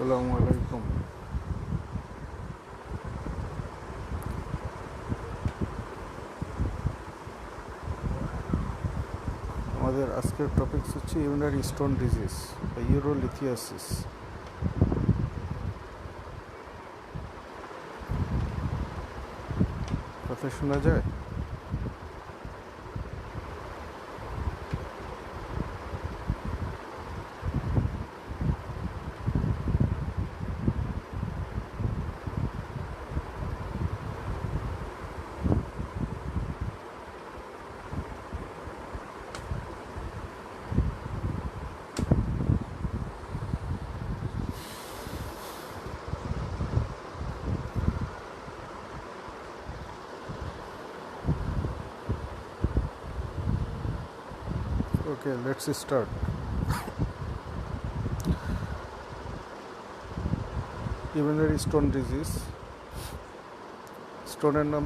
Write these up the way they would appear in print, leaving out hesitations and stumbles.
আসসালামু আলাইকুম। আমাদের আজকের টপিকস হচ্ছে ইউরিনারি স্টোন ডিজিজ বা ইউরোলিথিয়াসিস। কথা শোনা যায়? Okay, let's start. Urinary stone disease, স্টোনের নাম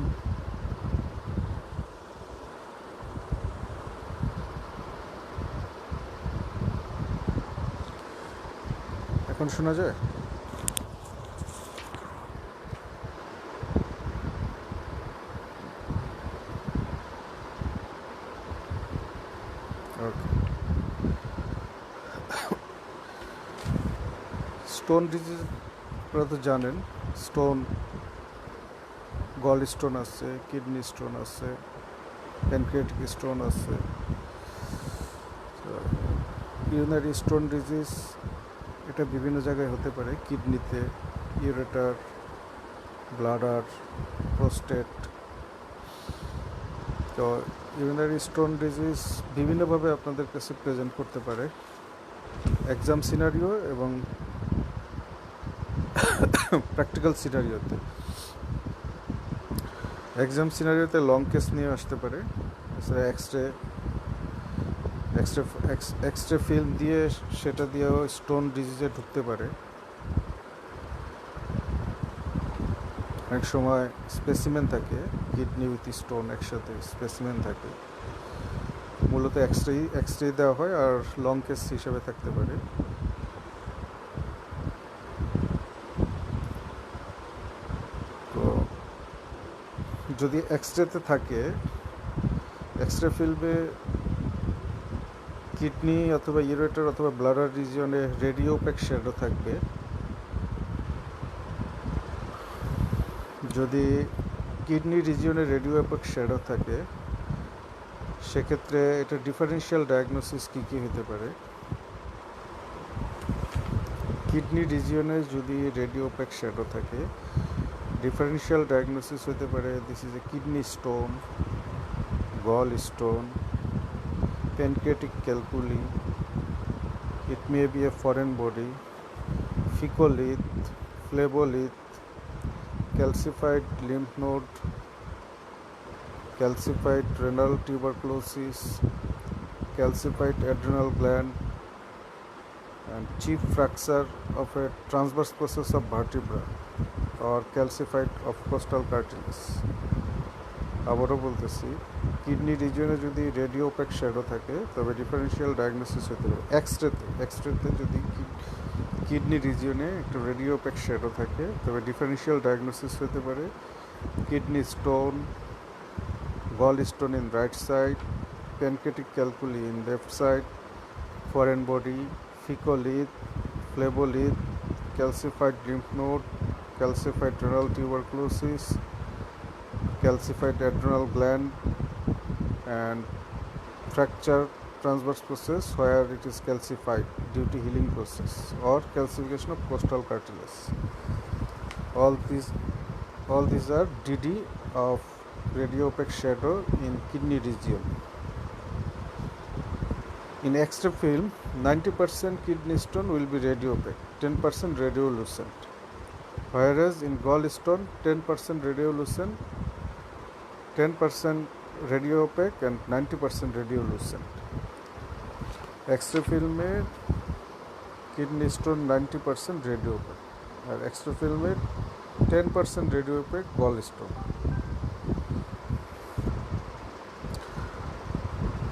এখন শোনা যায়? ওকে, স্টোন ডিজিজ আপনারা তো জানেন। স্টোন, গল স্টোন আছে, কিডনি স্টোন আছে, প্যানক্রিয়াটিক স্টোন আছে। ইউরিনারি স্টোন ডিজিজ এটা বিভিন্ন জায়গায় হতে পারে, কিডনিতে, ইউরেটার, ব্লাডার, প্রোস্টেট। তো ইউরিনারি স্টোন ডিজিজ বিভিন্নভাবে আপনাদের কাছে প্রেজেন্ট করতে পারে, এক্সাম সিনারিও এবং প্র্যাকটিক্যাল সিনারিওতে। এক্সাম সিনারিওতে লং কেস নিয়ে আসতে পারে, এছাড়া এক্সরে ফিল্ম দিয়ে সেটা দিয়েও স্টোন ডিজিজে ঢুকতে পারে। অনেক সময় স্পেসিমেন থাকে, কিডনি উইথ স্টোন একসাথে স্পেসিমেন থাকে, মূলত এক্সরে দেওয়া হয় আর লং কেস হিসেবে থাকতে পারে। তো যদি এক্সরেতে থাকে, এক্সরে ফিল্মে কিডনি অথবা ইউরেটার অথবা ব্লাডার রিজিয়নে রেডিওপ্যাক শ্যাডো থাকবে। যদি কিডনি রিজিয়নে রেডিওপ্যাক শ্যাডো থাকে, সেক্ষেত্রে এটা ডিফারেন্সিয়াল ডায়াগনোসিস কী কী হতে পারে? কিডনি রিজিয়নে যদি রেডিওপ্যাক শ্যাডো থাকে, ডিফারেন্সিয়াল ডায়াগনোসিস হতে পারে this is a kidney stone, gall stone, pancreatic calculi, it may be a foreign body, phycolith, phlebolith, calcified lymph node, calcified renal tuberculosis, calcified adrenal gland, and chief fracture of a transverse process of vertebra or calcified of costal cartilage. আবারও বলতেছি, kidney রিজিয়নে যদি radiopaque shadow থাকে তবে differential diagnosis হতে পারে। এক্সরেতে যদি kidney রিজিয়নে একটা রেডিওপ্যাক শ্যাডো থাকে তবে ডিফারেন্সিয়াল ডায়াগনোসিস হতে পারে kidney stone, gall stone in right side, pancreatic calculi in left side, foreign body, faecolith, phlebolith, calcified lymph node, calcified renal tuberculosis, calcified adrenal gland, and fracture transverse process where it is calcified due to healing process or calcification of costal cartilage. All these are DD of radiopaque shadow in kidney region. In X-ray film, 90% kidney stone will be radiopaque, 10% radiolucent, whereas in gallstone 10% radiolucent, 10% radiopaque and 90% radiolucent. X-ray film में kidney stone 90% radiopaque और x ray film में 10% radiopaque gall stone.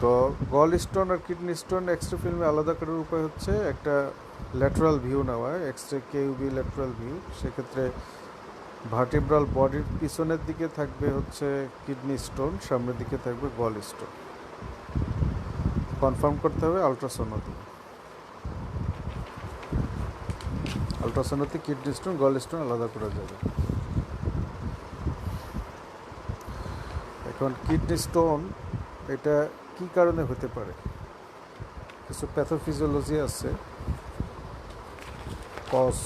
তো গল stone আর kidney stone x-ray ফিল্মে আলাদা করার উপায় হচ্ছে একটা ল্যাটারাল ভিউ নেওয়া, এক্সরে কেইউবি ল্যাটারাল ভিউ। সেক্ষেত্রে ভার্টিব্রাল বডির পিছনের দিকে থাকবে হচ্ছে কিডনি স্টোন, সামনের দিকে থাকবে গল স্টোন। কনফার্ম করতে হবে আলট্রাসোনোতে। আলট্রাসোনোতে কিডনি স্টোন গল স্টোন আলাদা করা যাবে। এখন কিডনি স্টোন এটা কি কারণে হতে পারে, কিছু প্যাথোফিজিওলজি আছে, কজ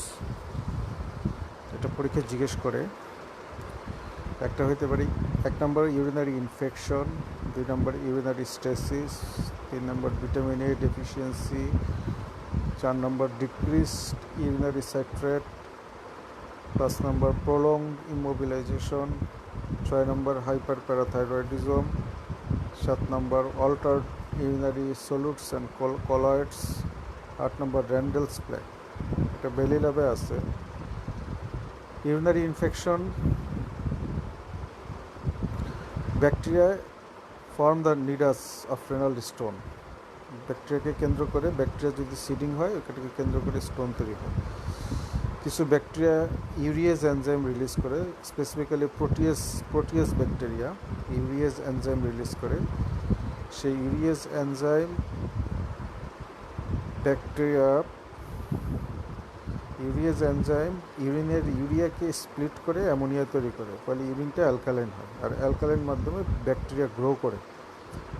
এটা পরীক্ষায় জিজ্ঞেস করে। একটা হইতে পারে 1 number urinary infection, 2 number urinary stasis, 3 number vitamin A deficiency, 4 number decreased urinary citrate, 5 number prolong immobilisation, 6 number hyper parathyroidism, 7 number altered urinary solutes and colloids, 8 number Randall's plaque. এটা Bailey ল্যাবে আছে। Urinary infection, bacteria form the nidus of renal stone. ব্যাকটেরিয়াকে কেন্দ্র করে, bacteria যদি seeding হয় ওটাকে কেন্দ্র করে স্টোন তৈরি হয়। কিছু ব্যাকটেরিয়া ইউরিয়েজ এনজাইম রিলিজ করে, specifically Proteus bacteria urease enzyme release করে। সেই ইউরিয়েজ এনজাইম ইউরিনের ইউরিয়াকে স্প্লিট করে অ্যামোনিয়া তৈরি করে, ফলে ইউরিনটা অ্যালকালাইন হয়, আর অ্যালকালাইন মাধ্যমে ব্যাকটেরিয়া গ্রো করে।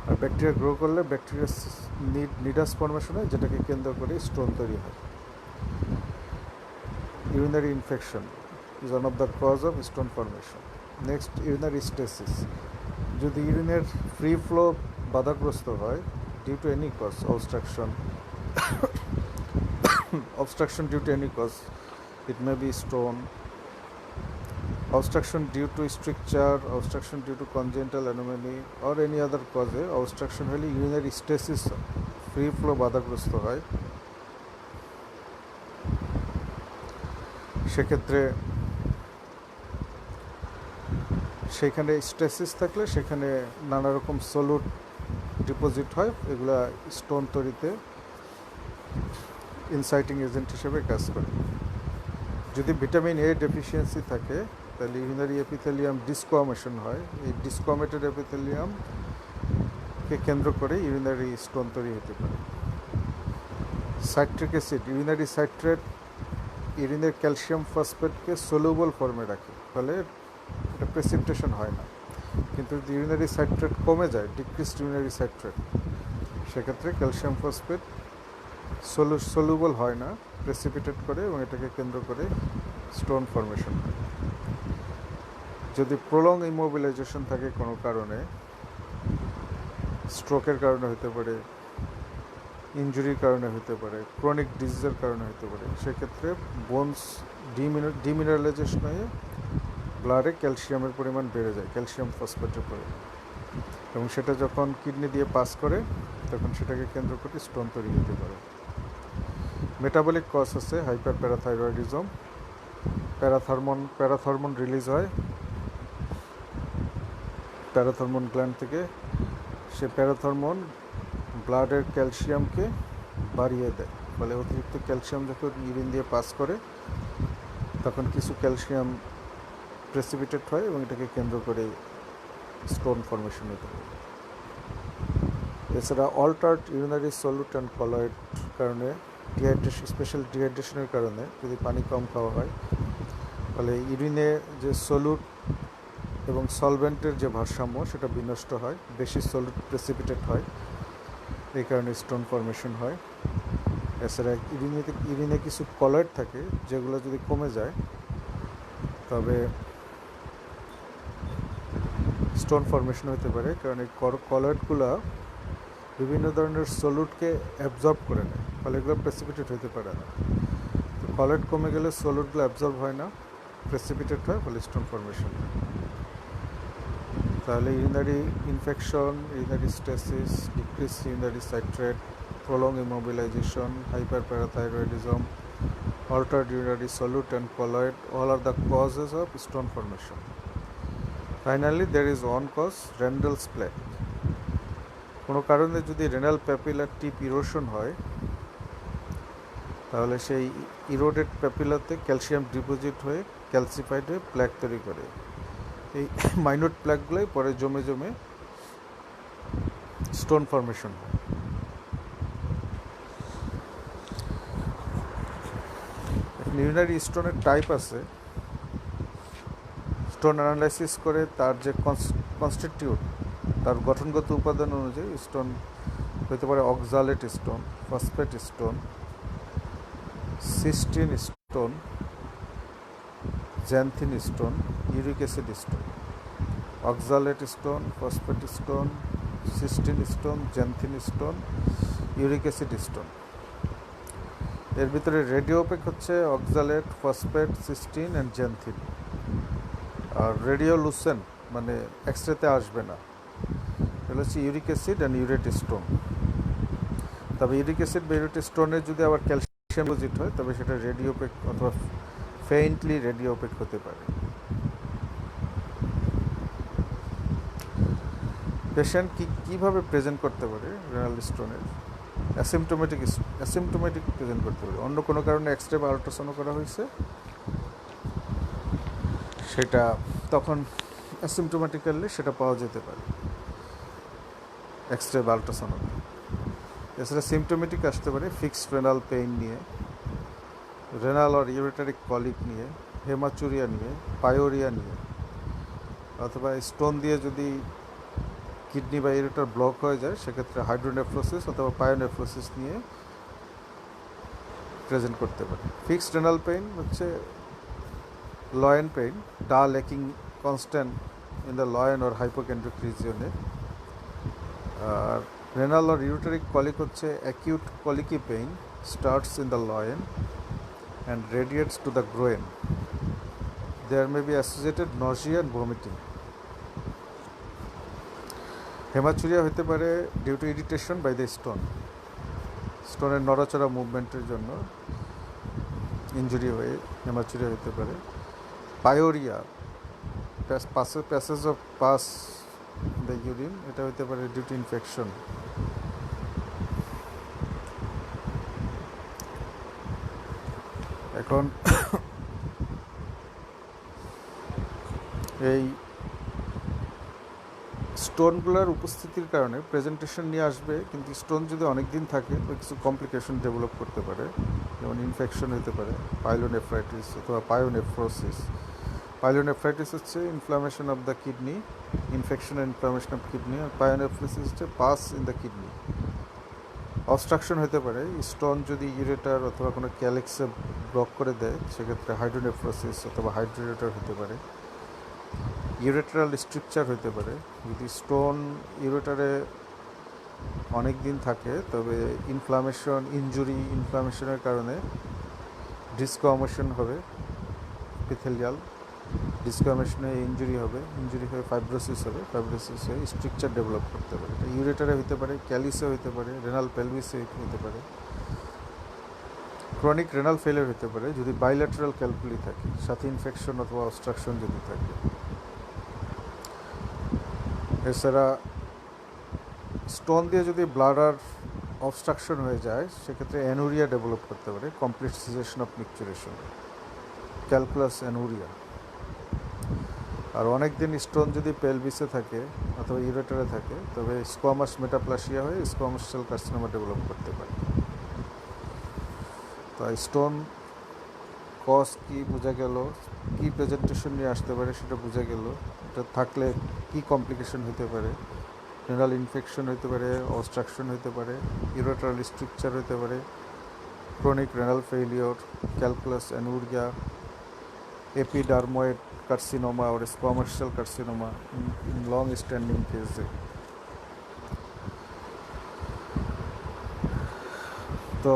আর ব্যাকটেরিয়া গ্রো করলে ব্যাকটেরিয়া নিডাস ফর্মেশন হয়, যেটাকে কেন্দ্র করে স্টোন তৈরি হয়। urinary infection is one of the cause of stone formation. Next, urinary stasis. যদি ইউরিনের ফ্রি ফ্লো বাধাগ্রস্ত হয় due to any cause, obstruction due to any cause, it may be stone, obstruction due to stricture, obstruction due to congenital anomaly or any other cause, obstruction হলে urinary stasis free flow বাধাগ্রস্ত হয়। সেক্ষেত্রে সেখানে stasis থাকলে সেখানে নানা রকম solute deposit হয়, এগুলা স্টোন তৈরিতে ইনসাইটিং এজেন্ট হিসেবে কাজ করে। যদি ভিটামিন এ ডেফিসিয়েন্সি থাকে তাহলে ইউরিনারি এপিথেলিয়াম ডিসকোয়ামেশন হয়। এই ডিসকোয়ামেটেড এপিথেলিয়ামকে কেন্দ্র করে ইউরিনারি স্টোন তৈরি হতে পারে। সাইট্রিক অ্যাসিড, ইউরিনারি সাইট্রেট ইউরিনের ক্যালসিয়াম ফসফেটকে সলিউবল ফর্মে রাখে, ফলে এটা প্রেসিপিটেশন হয় না। কিন্তু যদি ইউরিনারি সাইট্রেট কমে যায়, ডিক্রিসড ইউরিনারি সাইট্রেট, সেক্ষেত্রে ক্যালসিয়াম ফসফেট সলিউবল হয় না, প্রেসিপিটেট করে, এবং এটাকে কেন্দ্র করে স্টোন ফর্মেশন হয়। যদি প্রলং ইমোবিলাইজেশন থাকে কোনো কারণে, স্ট্রোকের কারণে হতে পারে, ইনজুরির কারণে হতে পারে, ক্রনিক ডিজিজের কারণে হতে পারে, সেক্ষেত্রে বোনস ডিমিনারেলাইজেশন হয়ে ব্লাডে ক্যালসিয়ামের পরিমাণ বেড়ে যায়, ক্যালসিয়াম ফসফেটের পরিমাণ, এবং সেটা যখন কিডনি দিয়ে পাস করে তখন সেটাকে কেন্দ্র করে স্টোন তৈরি হতে পারে। মেটাবলিক কজ আছে হাইপার প্যারাথাইরয়েডিজম, প্যারাথরমোন রিলিজ হয় প্যারাথরমোন গ্ল্যান্ড থেকে। সে প্যারাথরমোন ব্লাডের ক্যালসিয়ামকে বাড়িয়ে দেয়, ফলে অতিরিক্ত ক্যালসিয়াম যখন ইউরিন দিয়ে পাস করে তখন কিছু ক্যালসিয়াম প্রেসিপিটেট হয়, এবং এটাকে কেন্দ্র করে স্টোন ফর্মেশন হতে পারে। এছাড়া altered urinary solute and colloid কারণে, স্পেশাল ডিহাইড্রেশনের কারণে যদি পানি কম খাওয়া হয়, ফলে ইউরিনে যে সলিউট এবং সলভেন্টের যে ভারসাম্য সেটা বিনষ্ট হয়, বেশি সলিউট প্রেসিপিটেট হয়, এই কারণে স্টোন ফর্মেশন হয়। এছাড়া ইউরিনে কিছু কলয়েড থাকে যেগুলো যদি কমে যায় তবে স্টোন ফর্মেশন হতে পারে, কারণ এই কলয়েডগুলো বিভিন্ন ধরনের সলিউটকে অ্যাবজর্ব করে নেয়, ফলে এগুলো প্রেসিপিটেট হতে পারে না। তো কলয়েড কমে গেলে সলিউটগুলো অ্যাবজর্ব হয় না, প্রেসিপিটেট হয়, ফলে স্টোন ফর্মেশন হয়। তাহলে urinary infection, urinary stasis, decrease urinary citrate, prolong immobilisation, hyperparathyroidism, altered urinary solute and colloid, all are the causes of stone formation. Finally, there is one cause, Randall's plaque. কোনো কারণে যদি renal প্যাপিলার টিপ erosion হয়, তাহলে সেই eroded প্যাপিলাতে calcium deposit হয়ে calcified হয়ে প্ল্যাক তৈরি করে। এই মাইনর প্ল্যাকগুলোই পরে জমে জমে স্টোন ফর্মেশন হয়। ইউরিনারি স্টোনের টাইপ আছে। স্টোন অ্যানালাইসিস করে তার যে কনস্টিটিউট, তার গঠনগত উপাদান অনুযায়ী স্টোন হতে পারে oxalate stone, phosphate stone, cystine stone, xanthine stone, uric acid stone. Oxalate stone, phosphate stone, cystine stone, xanthine stone, uric acid stone. এর ভিতরে রেডিওপেক হচ্ছে oxalate, phosphate, cystine and xanthine. আর রেডিওলুসেন্ট মানে এক্সরেতে আসবে না, এগুলো হচ্ছে uric acid and urate stone. তবে ইউরিক অ্যাসিড বা ইউরেট স্টোনের যদি আবার ক্যালসিয়াম ডিপোজিট হয়, তবে সেটা রেডিওপেক অথবা ফেইন্টলি রেডিওপেক হতে পারে। পেশেন্ট কীভাবে প্রেজেন্ট করতে পারে রেনাল স্টোনের? অ্যাসিমটোমেটিক প্রেজেন্ট করতে পারে। অন্য কোনো কারণে এক্সরে বা আল্ট্রাসাউন্ড করা হয়েছে, সেটা তখন অ্যাসিমটোমেটিক্যালি সেটা পাওয়া যেতে পারে এক্সরে বা আল্ট্রাসাউন্ড। এছাড়া সিমটোমেটিক আসতে পারে ফিক্সড রেনাল পেইন নিয়ে, রেনাল আর ইউরেটারিক কলিক নিয়ে, হেমাচুরিয়া নিয়ে, পায়োরিয়া নিয়ে, অথবা স্টোন দিয়ে যদি কিডনি বা ইউরেটার ব্লক হয়ে যায়, সেক্ষেত্রে হাইড্রোনেফ্রোসিস অথবা পায়োনেফ্রোসিস নিয়ে প্রেজেন্ট করতে পারে। ফিক্সড রেনাল পেইন হচ্ছে লয়েন পেইন, ডা লেকিং constant in the loin or hypochondriac রিজিয়নে। আর রেনাল or ureteric colic হচ্ছে acute colicky pain, starts in the loin and radiates to the groin. There may be associated nausea and vomiting. Haematuria হতে পারে due to irritation by the stone, স্টোনের নড়াচড়া movement জন্য injury হয়ে haematuria হতে পারে। Pyuria, passage of pus the urine, এটা হতে পারে ডিউ টু ইনফেকশন। এখন এই স্টোনগুলোর উপস্থিতির কারণে প্রেজেন্টেশন নিয়ে আসবে, কিন্তু স্টোন যদি অনেক দিন থাকে তো কিছু কমপ্লিকেশন ডেভেলপ করতে পারে, যেমন ইনফেকশন হতে পারে, পাইলোনেফ্রাইটিস অথবা পায়োনেফ্রোসিস। পাইলোনেফ্রাইটিস হচ্ছে inflammation of the kidney, infection and inflammation of kidney. আর পায়োনেফ্রোসিস হচ্ছে pus in the kidney. Obstruction হতে পারে, স্টোন যদি ইউরেটার অথবা কোনো ক্যালেক্সে ব্লক করে দেয়, সেক্ষেত্রে হাইড্রোনেফ্রোসিস অথবা হাইড্রোরেটার হতে পারে। ইউরেটারাল স্ট্রিকচার হতে পারে, যদি স্টোন ইউরেটারে অনেক দিন থাকে, তবে ইনফ্লামেশনের কারণে ডিসকোয়ামেশন হবে, এপিথেলিয়াল ডিসকোয়ামেশনে ইঞ্জুরি হবে, ইঞ্জুরি হয়ে ফাইব্রোসিস হবে, ফাইব্রোসিস হয়ে স্ট্রিকচার ডেভেলপ করতে পারে। এটা ইউরেটারে হতে পারে, ক্যালিসে হতে পারে, রেনাল পেলভিসে হতে পারে। ক্রনিক রেনাল ফেলিয়ার হতে পারে যদি বাইল্যাটারাল ক্যালকুলি থাকে, সাথে ইনফেকশন অথবা অবস্ট্রাকশন যদি থাকে। এছাড়া স্টোন দিয়ে যদি ব্লাডার অবস্ট্রাকশন হয়ে যায়, সেক্ষেত্রে অ্যানুরিয়া ডেভেলপ করতে পারে, complete cessation of micturition, calculus anuria. আর অনেক দিন স্টোন যদি পেলভিসে থাকে অথবা ইউরেটারে থাকে, তবে স্কোয়ামাস মেটাপ্লাসিয়া হয়ে স্কোয়ামাস সেল কার্সিনোমা ডেভেলপ করতে পারে। তাই স্টোন কজ কী বোঝা গেল, কী প্রেজেন্টেশন নিয়ে আসতে পারে সেটা বোঝা গেল। এটা থাকলে কী কমপ্লিকেশন হতে পারে, রেনাল ইনফেকশন হতে পারে, অবস্ট্রাকশন হতে পারে, ইউরেটারাল স্ট্রাকচার হতে পারে, chronic renal failure, calculus anuria, epidermoid carcinoma or squamous cell carcinoma in long standing case. তো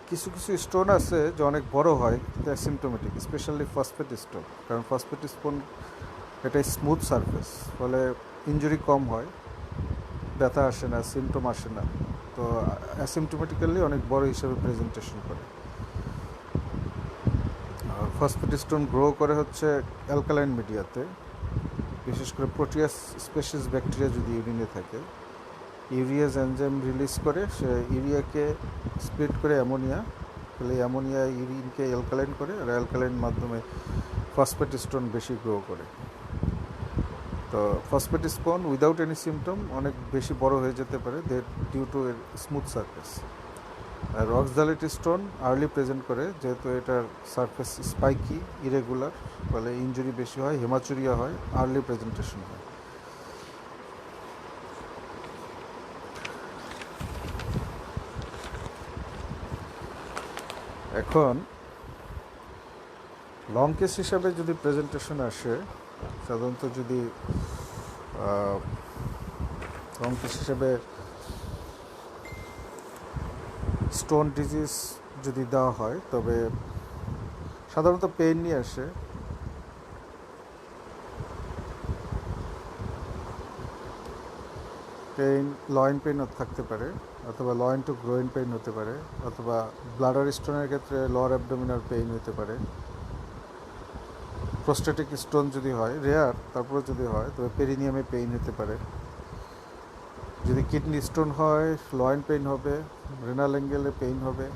কিছু কিছু স্টোন আছে যে অনেক বড় হয়, কিন্তু অ্যাসিমটোমেটিক, স্পেশালি ফসফেট স্টোন। কারণ ফসফেট স্টোন এটা স্মুথ সারফেস, ফলে ইনজুরি কম হয়, ব্যথা আসে না, সিমটম আসে না। তো অ্যাসিমটোমেটিক্যালি অনেক বড় হিসেবে প্রেজেন্টেশন করে। ফসফেট স্টোন গ্রো করে হচ্ছে অ্যালকালাইন মিডিয়াতে, বিশেষ করে প্রোটিয়াস স্পেসিস ব্যাকটেরিয়া যদি ইউরিনে থাকে, ইউরিয়াজ এনজাইম রিলিজ করে, সে ইউরিয়াকে স্প্লিট করে অ্যামোনিয়া, তাহলে অ্যামোনিয়া ইউরিনকে অ্যালকালাইন করে, আর অ্যালকালাইন মাধ্যমে ফসফেট স্টোন বেশি গ্রো করে। তো phosphate stone without any symptom অনেক বেশি বড় হয়ে যেতে পারে ডিউ টু এর স্মুথ সারফেস। আর অক্সালেট স্টোন আর্লি প্রেজেন্ট করে, যেহেতু এটার সারফেস স্পাইকি ইরেগুলার, ফলে ইঞ্জুরি বেশি হয়, হেমাচুরিয়া হয়, আর্লি প্রেজেন্টেশন হয়। এখন লং কেস হিসাবে যদি প্রেজেন্টেশন আসে, সাধারণত যদি লং কেস হিসাবে স্টোন ডিজিজ যদি দেওয়া হয়, তবে সাধারণত পেইন নিয়ে আসে। পেইন লয়েন পেইন থাকতে পারে, অথবা লয়েন টু গ্রোইন পেইন হতে পারে, অথবা ব্লাডার স্টোনের ক্ষেত্রে লোয়ার অ্যাবডোমিনাল পেইন হতে পারে। প্রোস্টেটিক স্টোন যদি হয়, রেয়ার, তারপরে যদি হয় তবে পেরিনিয়ামে পেইন হতে পারে। যদি কিডনি স্টোন হয় লয়েন পেইন হবে, রেনাল অ্যাঙ্গেলে পেইন হবে,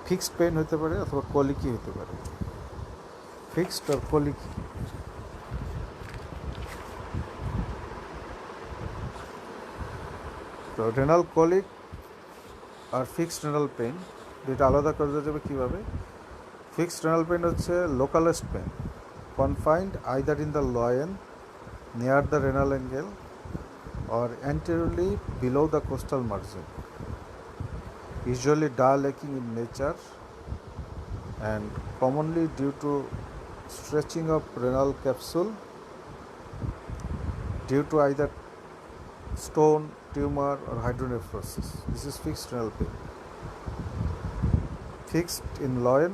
ফিক্সড পেইন হতে পারে, অথবা কলিকি হতে পারে। ফিক্সড আর কলিকি। তো রেনাল কলিক আর ফিক্সড রেনাল পেইন দুইটা আলাদা করা যাবে কীভাবে? ফিক্সড রেনাল পেইন হচ্ছে localised pain, confined either in the loin near the renal angle or anteriorly below the costal margin, usually dull aching in nature and commonly due to stretching of renal capsule due to either stone, tumor or hydronephrosis. This is fixed renal pain. Fixed in loin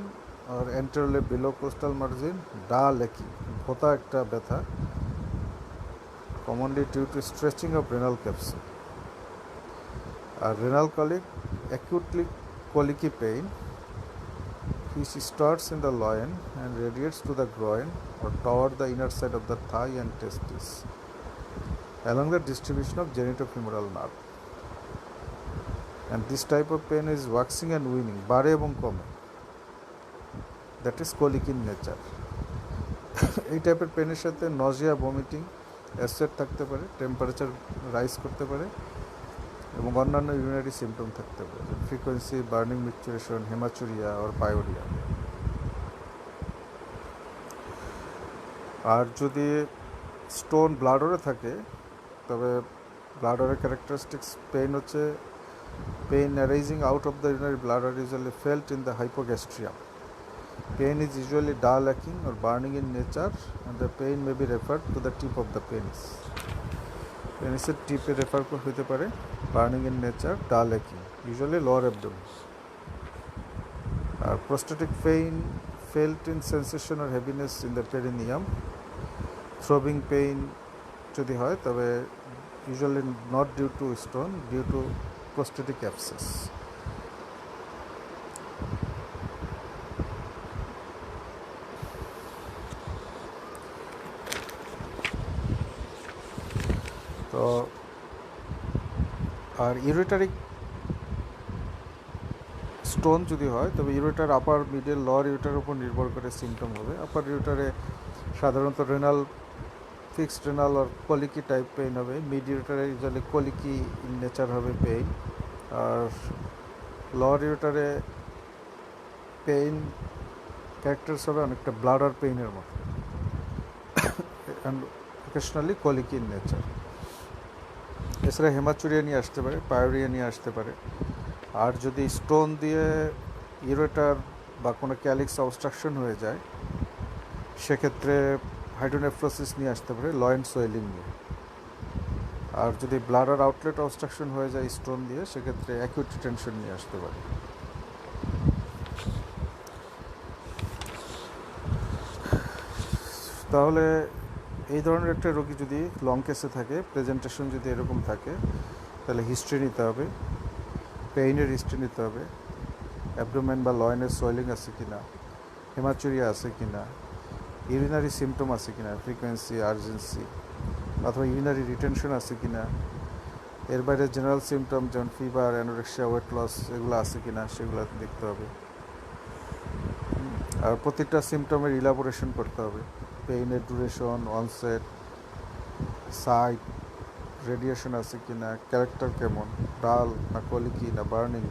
or anteriorly below costal margin, dull aching, hota ekta betha, commonly due to stretching of renal capsule. Renal colic, acutely colicky pain which starts in the loin and radiates to the groin or toward the inner side of the thigh and testis along the distribution of genitofemoral nerve. And this type of pain is waxing and waning, bare ebong kome, that is colic in nature. এই টাইপের পেনের সাথে Nazia, vomiting, acid থাকতে পারে, temperature rise করতে পারে, এবং অন্যান্য ইউরিনারি সিমটম থাকতে পারে, ফ্রিকোয়েন্সি, বার্নিং মিকচুরেশন, হেমাচুরিয়া আর পায়োরিয়া। আর যদি স্টোন ব্লাডারে থাকে, তবে ব্লাডারের ক্যারেক্টারিস্টিক্স পেইন হচ্ছে pain arising out of the urinary bladder usually felt in the hypogastrium. Pain is usually dull aching or burning in nature, and the pain may be referred to the tip of the penis. Penisের টিপে refer হতে পারে, burning in nature, dull aching, usually lower abdomen. R prostatic pain felt in sensation or heaviness in the perineum. Throbbing pain যদি হয় তবে usually not due to stone, due to prostatic abscess. তো আর ইউরেটারি stone যদি হয় তবে ureter আপার, middle, lower ureter উপর নির্ভর করে সিমটম হবে। আপার ইউরেটারে সাধারণত রেনাল, ফিক্সড রেনাল আর কলিকি টাইপ পেইন হবে। মিড ইউরেটারে ইউজুয়ালি কলিকি ইন নেচার হবে পেইন। আর লোয়ার ইউরেটারে পেইন ক্যারেক্টার্স হবে অনেকটা ব্লাডার পেইনের মতো, অ্যান্ড অকেশনালি কলিকি ইন নেচার। এছাড়া হেমাচুরিয়া নিয়ে আসতে পারে, পায়োরিয়া নিয়ে আসতে পারে। আর যদি স্টোন দিয়ে ইউরেটার বা কোনো ক্যালিক্স অবস্ট্রাকশন হয়ে যায়, সেক্ষেত্রে হাইড্রোনেফ্রোসিস নিয়ে আসতে পারে, লয়েন সোয়েলিং নিয়ে। আর যদি ব্লাডার আউটলেট অবস্ট্রাকশন হয়ে যায় স্টোন দিয়ে, সেক্ষেত্রে অ্যাকিউট টেনশন নিয়ে আসতে পারে। তাহলে এই ধরনের একটা রোগী যদি লং কেসে থাকে, প্রেজেন্টেশন যদি এরকম থাকে, তাহলে হিস্ট্রি নিতে হবে, পেইনের হিস্ট্রি নিতে হবে, অ্যাবডোমেন বা লয়েনের সোয়েলিং আছে কি না, হেমাচুরিয়া আছে কি না, ইউরিনারি সিমটম আছে কি না, ফ্রিকোয়েন্সি, আর্জেন্সি, অথবা ইউরিনারি রিটেনশন আছে কি না, এর বাইরে জেনারেল সিমটম যেমন ফিভার, অ্যানোরেক্সিয়া, ওয়েট লস এগুলো আছে কি না সেগুলো দেখতে হবে। আর প্রতিটা সিমটমের ইলাবোরেশন করতে হবে, পেইনের ডিউরেশন, অনসেট, সাইট, রেডিয়েশন আছে কি না, ক্যারেক্টার কেমন, ডাল না কলিকি না বার্নিং,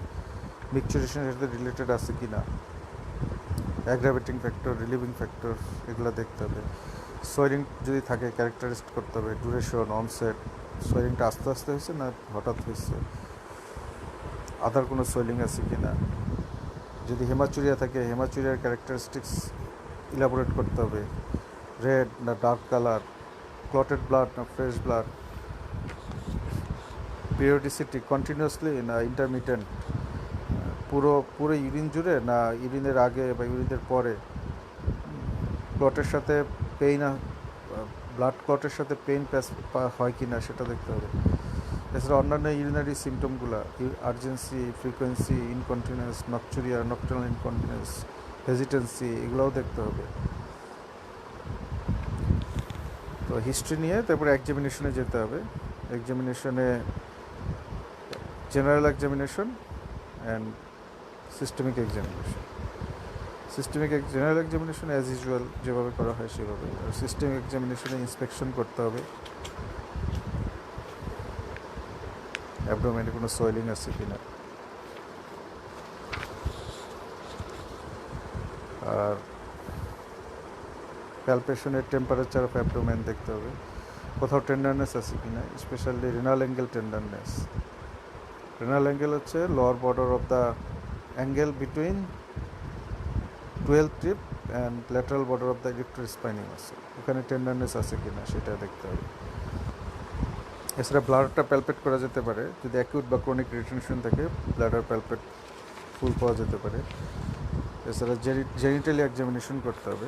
মিকচুরেশনের সাথে রিলেটেড আছে কি না, অ্যাগ্রাভেটিং ফ্যাক্টর, রিলিভিং ফ্যাক্টর এগুলো দেখতে হবে। সোয়ারিং যদি থাকে ক্যারেক্টারিস্ট করতে হবে, ডিউরেশন, অনসেট, সোয়ারিংটা আস্তে আস্তে হয়েছে না হঠাৎ হয়েছে, আদার কোনো সোয়েলিং আছে কি না। যদি হেমাচুরিয়া থাকে হেমাচুরিয়ার ক্যারেক্টারিস্টিক্স ইলাবোরেট করতে হবে, রেড না ডার্ক কালার, ক্লটেড ব্লাড না ফ্রেশ ব্লাড, পিরিয়ডিসিটি কন্টিনিউয়াসলি না ইন্টারমিটেন্ট, পুরো পুরো ইউরিন জুড়ে না ইউরিনের আগে বা ইউরিনের পরে, ক্লটের সাথে পেইন, ব্লাড ক্লটের সাথে পেইন হয় কি না সেটা দেখতে হবে। এছাড়া অন্যান্য ইউরিনারি সিমটমগুলো, আর্জেন্সি, ফ্রিকোয়েন্সি, ইনকন্টিনিউয়াস, নকচুরিয়া, নকটার্নাল ইনকন্টিনিউয়াস, হেজিটেন্সি এগুলোও দেখতে হবে। তো হিস্ট্রি নিয়ে তারপরে এক্সামিনেশনে যেতে হবে। এক্সামিনেশনে general examination and systemic examination. General examination as usual যেভাবে করা হয় সেভাবে, আর সিস্টেমিক এক্সামিনেশনে ইন্সপেকশন করতে হবে অ্যাবডোমেনে কোনো সোয়েলিং আছে কি না। আর প্যালপেশনের টেম্পারেচার অফ অ্যাবডোমেন দেখতে হবে, কোথাও টেন্ডারনেস আছে কি না, specially renal angle tenderness. Renal angle হচ্ছে lower border of the angle between 12th rib and lateral border of the erector spinae আছে, ওখানে টেন্ডারনেস আছে কি না সেটা দেখতে হবে। এছাড়া ব্লাডারটা প্যালপেট করা যেতে পারে, যদি অ্যাকিউট বা ক্রনিক রিটেনশন থাকে ব্লাডার প্যালপেট ফুল পাওয়া যেতে পারে। এছাড়া জেনিটালি এক্সামিনেশন করতে হবে,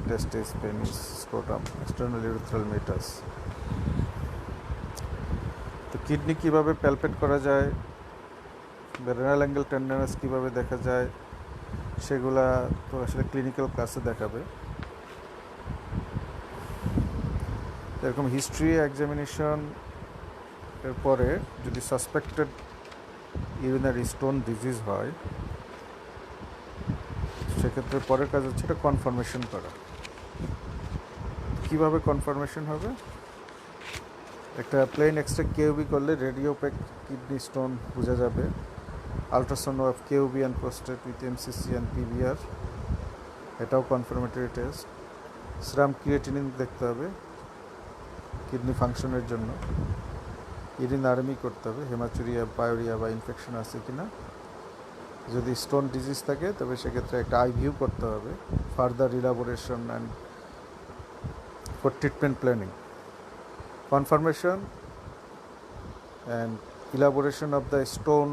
টেস্টিস, পেনিস, স্ক্রোটাম, এক্সটার্নাল ইউরেথ্রাল মেটাস। তো কিডনি কীভাবে প্যালপেট করা যায়, রেনাল অ্যাঙ্গেল টেন্ডারনেস কীভাবে দেখা যায় সেগুলা তো আসলে ক্লিনিক্যাল ক্লাসে দেখাবে। এরকম হিস্ট্রি এক্সামিনেশন এর পরে যদি সাসপেক্টেড ইউরিনারি স্টোন ডিজিজ হয় সেক্ষেত্রে পরের কাজ হচ্ছে এটা কনফার্মেশন করা। কীভাবে কনফার্মেশন হবে, একটা প্লেন এক্সরে কেউবি করলে রেডিওপেক কিডনি স্টোন বোঝা যাবে, ultrasound of KUB and prostate with MCC and PVR, এটাও কনফার্মেটরি টেস্ট। সেরাম ক্রিয়েটিনিন দেখতে হবে কিডনি ফাংশনের জন্য, ইউরিন আরএমই করতে হবে, হেমাচুরিয়া, পায়োরিয়া বা ইনফেকশন আছে কি না। যদি স্টোন ডিজিজ থাকে তবে সেক্ষেত্রে একটা আইভিউ করতে হবে, further elaboration and for treatment planning. Confirmation and elaboration of the stone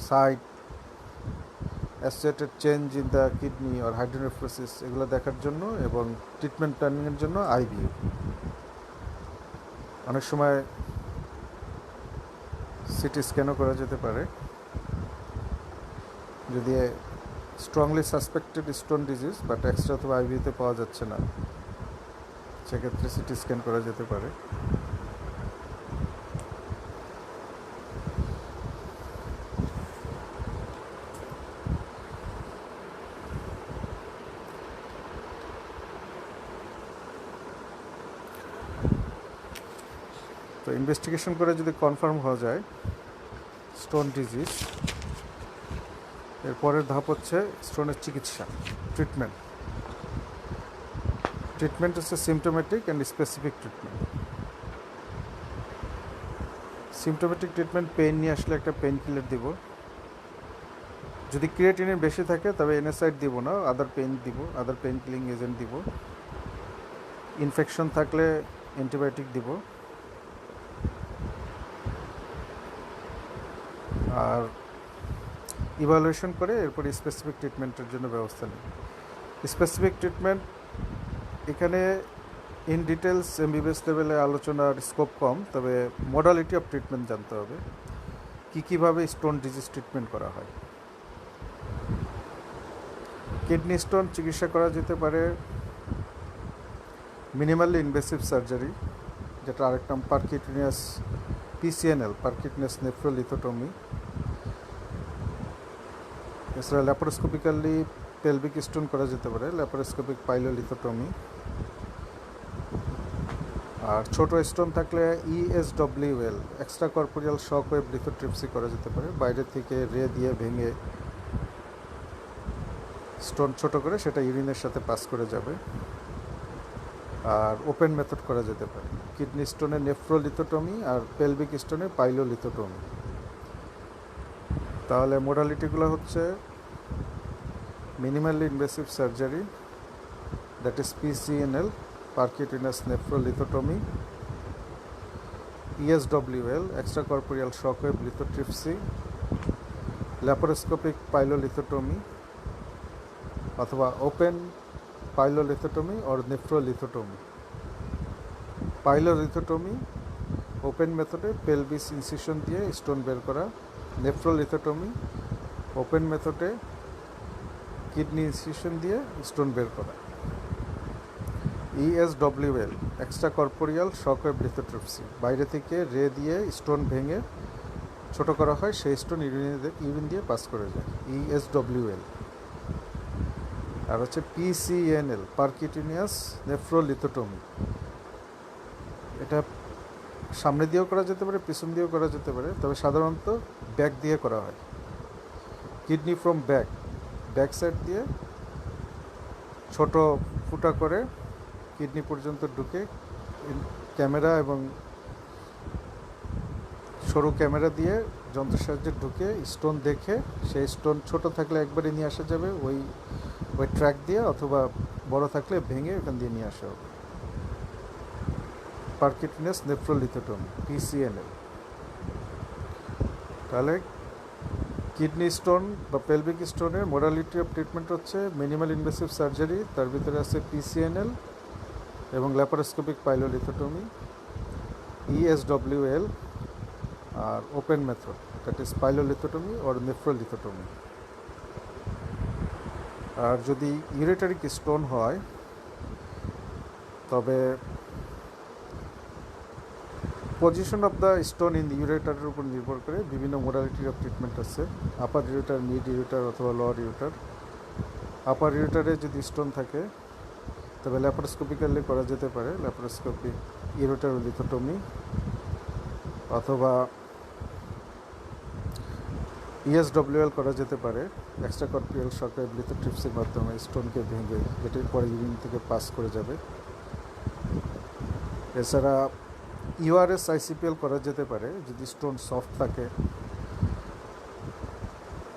site, associated change in the kidney or hydronephrosis এগুলো দেখার জন্য এবং ট্রিটমেন্ট প্ল্যানিংয়ের জন্য আইভিউ। অনেক সময় সিটি স্ক্যানও করা যেতে পারে, যদি strongly suspected stone disease but extra অথবা আইভিউতে পাওয়া যাচ্ছে না সেক্ষেত্রে সিটি স্ক্যান করা যেতে পারে। তো ইনভেস্টিগেশন করে যদি কনফার্ম হওয়া যায় স্টোন ডিজিজ, এরপরের ধাপ হচ্ছে স্টোনের চিকিৎসা, ট্রিটমেন্ট। ট্রিটমেন্ট হচ্ছে symptomatic and specific treatment. Symptomatic treatment pain নিয়ে আসলে একটা পেইন কিলার দিব, যদি ক্রিয়েটিনিন বেশি থাকে তবে এনএসআইড দিব না, আদার পেইন কিলিং এজেন্ট দিব। ইনফেকশন থাকলে অ্যান্টিবায়োটিক দিব। আর ইভালুয়েশন করে এরপরে স্পেসিফিক ট্রিটমেন্টের জন্য ব্যবস্থা নেব। স্পেসিফিক ট্রিটমেন্ট এখানে ইন ডিটেলস এমবিবিএস লেভেলে আলোচনার স্কোপ কম, তবে মডালিটি অফ ট্রিটমেন্ট জানতে হবে, কীভাবে স্টোন ডিজিজ ট্রিটমেন্ট করা হয়। কিডনি স্টোন চিকিৎসা করা যেতে পারে মিনিমালি ইনভেসিভ সার্জারি, যেটা আরেক নাম পারকিউটেনিয়াস পিসিএনএল, পারকিউটেনিয়াস নেফ্রোলিথোটমি। এছাড়া ল্যাপারোস্কোপিক্যালি পেলভিক স্টোন করা যেতে পারে, ল্যাপারোস্কোপিক পাইলোলিথোটমি। আর ছোট স্টোন থাকলে ESWL, extra corporeal shock wave lithotripsy করা যেতে পারে। বাইরে থেকে রে দিয়ে ভেঙে স্টোন ছোট করে সেটা ইউরিনের সাথে পাস করে যাবে। আর ওপেন মেথড করা যেতে পারে, কিডনি স্টোনে নেফ্রোলিথোটমি আর পেলভিক স্টোনে পাইলোলিথোটমি। তাহলে মোডালিটিগুলো হচ্ছে minimally invasive surgery, that is PCNL, percutaneous nephrolithotomy, ESWL, extra corporeal shock wave lithotripsy, laparoscopic pyelolithotomy অথবা open pyelolithotomy or nephrolithotomy. Pyelolithotomy open মেথডে পেলভিস ইনসিশন দিয়ে স্টোন বের করা, নেফ্রোলিথোটমি ওপেন মেথডে কিডনি ইনসিশন দিয়ে স্টোন বের করা। ESWL, extra corporeal shock wave lithotripsy, বাইরে থেকে রে দিয়ে স্টোন ভেঙে ছোট করা হয়, সেই স্টোন ইউরিন দিয়ে পাস করে যায়, ইএসডব্লিউএল। আর হচ্ছে পিসিএনএল, পারকিউটেনিয়াস নেফ্রোলিথোটমি। এটা সামনে দিয়েও করা যেতে পারে, পিছন দিয়েও করা যেতে পারে, তবে সাধারণত ব্যাক দিয়ে করা হয়। কিডনি ফ্রম ব্যাক সাইড দিয়ে ছোট ফুটা করে কিডনি পর্যন্ত ঢুকে ক্যামেরা এবং সরু ক্যামেরা দিয়ে যন্ত্রের সাহায্যে ঢুকে স্টোন দেখে, সেই স্টোন ছোট থাকলে একবারে নিয়ে আসা যাবে ওই ট্র্যাক দিয়ে, অথবা বড় থাকলে ভেঙে ওখান দিয়ে নিয়ে আসা হবে। Percutaneous nephrolithotomy, PCNL. তাহলে কিডনি স্টোন বা পেলভিক স্টোনের মোডালিটি অফ ট্রিটমেন্ট হচ্ছে মিনিমাল ইনভেসিভ সার্জারি, তার ভিতরে আছে পিসিএনএল এবং ল্যাপারোস্কোপিক পাইলোলিথোটমি, ইএসডব্লিউএল আর open method, that is pyelolithotomy or nephrolithotomy. আর যদি ইউরেটারিক স্টোন হয় তবে position of the stone in the ইউরেটারের উপর নির্ভর করে বিভিন্ন মোডালিটি অফ ট্রিটমেন্ট আছে, আপার ইউরেটার, মিড ইউরেটার অথবা লোয়ার ইউরেটার। আপার ইউরেটারে যদি স্টোন থাকে তবে ল্যাপারোস্কোপিক্যালি করা যেতে পারে, ল্যাপারোস্কোপিক ইউরেটারোলিথোটমি, অথবা ইএসডব্লিউএল করা যেতে পারে, এক্সট্রা কর্পোরিয়াল শক ওয়েভ লিথোট্রিপসির মাধ্যমে স্টোনকে ভেঙে, যেটির পরে ইউরিন থেকে পাস করে যাবে। এছাড়া ইউআরএস আইসিপিএল করা যেতে পারে যদি স্টোন সফট থাকে।